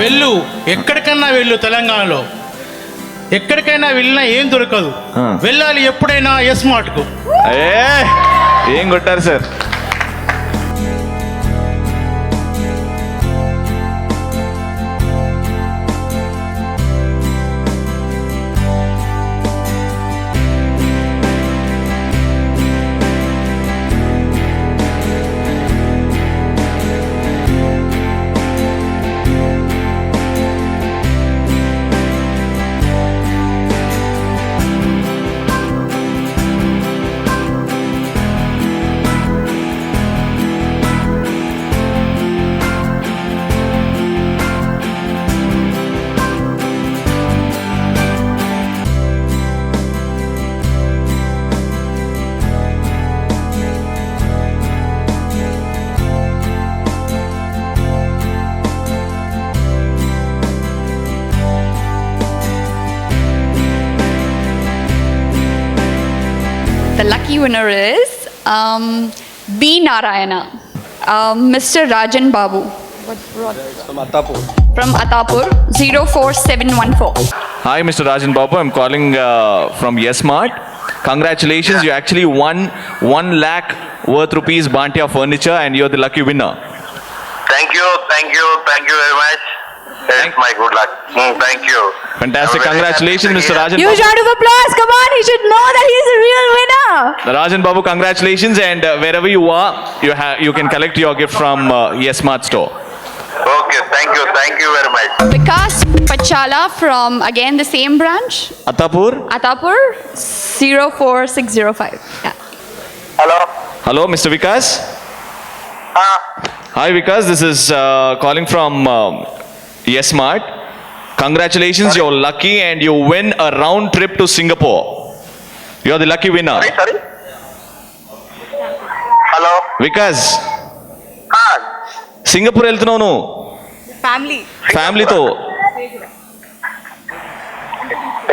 వెళ్ళు, ఎక్కడికన్నా వెళ్ళు. తెలంగాణలో ఎక్కడికైనా వెళ్ళినా ఏం దొరకదు. వెళ్ళాలి ఎప్పుడైనా ఎస్మార్ట్కు. ఏం కొట్టారు sir. The lucky winner is B. Narayana, Mr. Rajan Babu. From Attapur, 04714. Hi, Mr. Rajan Babu. I'm calling from YesMart. Congratulations, you actually won 1 lakh worth rupees Bantia furniture and you're the lucky winner. Thank you very much. It's my good luck. Thank you. Fantastic. Congratulations, Mr. Rajan Huge Babu. round of applause. Come on, he should know that he's a real winner. Rajan Babu, congratulations, and wherever you are, you can collect your gift from YesMart store. Okay, thank you very much. Vikas Pachala from again the same branch, Attapur. Attapur, 04605. Yeah. Hello, Mr. Vikas. Hi, Vikas. This is calling from YesMart. Congratulations, you're lucky and you win a round trip to Singapore. You're the lucky winner. Sorry. Hello. Vikas, Singapore వెళ్తున్నావు నువ్వు ఫ్యామిలీతో.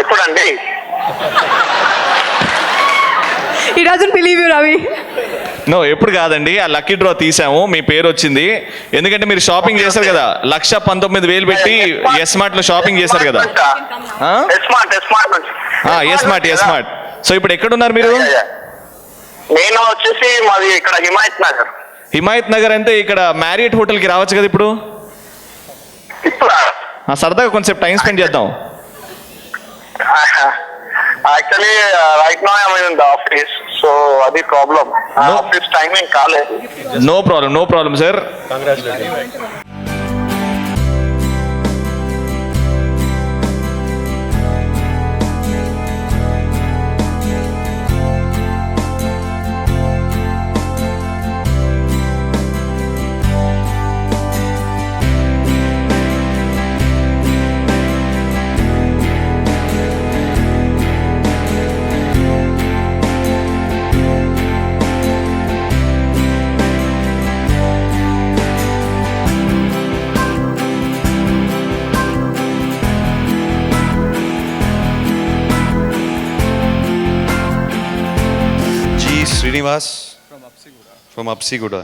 ఎప్పుడండి? He doesn't believe you, Ravi. No, ఎప్పుడు కాదండి. ఆ lucky draw తీసాము, మీ పేరు వచ్చింది. ఎందుకంటే మీరు షాపింగ్ చేశారు కదా, 1,19,000 పెట్టి YesMart లో షాపింగ్ చేశారు కదా. YesMart. సో ఇప్పుడు ఎక్కడున్నారు మీరు? నేను వచ్చేసి మాది ఇక్కడ హిమాయత్ నగర్ అంటే ఇక్కడ మ్యారియట్ హోటల్కి రావచ్చు కదా ఇప్పుడు. సరదాగా కొంచెం టైం స్పెండ్ చేద్దాం. Actually right now I in the office, so అది ప్రాబ్లం. ఆఫీస్ టైమింగ్ కాలేదు. No problem sir. Srinivas from Habsiguda.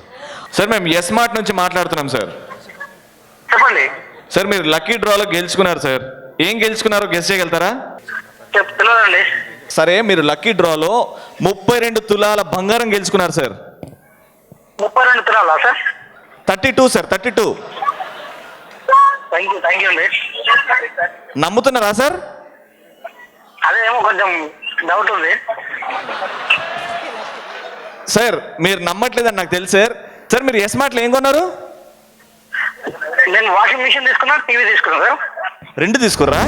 Sir మేము YesMart నుంచి మాట్లాడుతున్నాం సార్. చెప్పండి సార్, మీరు లక్కీ డ్రాలో గెలుచుకున్నారు సార్. ఏం గెలుచుకున్నారో గెస్ చేయగలుగుతారా? తెలియదండి. సరే, మీరు లక్కీ డ్రాలో 32 తులాల బంగారం గెలుచుకున్నారు సార్. 32 తులాలా సార్? 32 సార్, 32. థ్యాంక్ యూ అండి. నమ్ముతున్నారా సార్? అదేమో కొంచెం డౌట్ ఉంది సార్. మీరు నమ్మట్లేదని నాకు తెలుసు సార్. సార్, మీరు YesMartలో ఏం కొన్నారు? నేను వాషింగ్ మిషన్ తీసుకున్నా, టీవీ తీసుకున్నా సార్. 2 తీసుకుర్రా?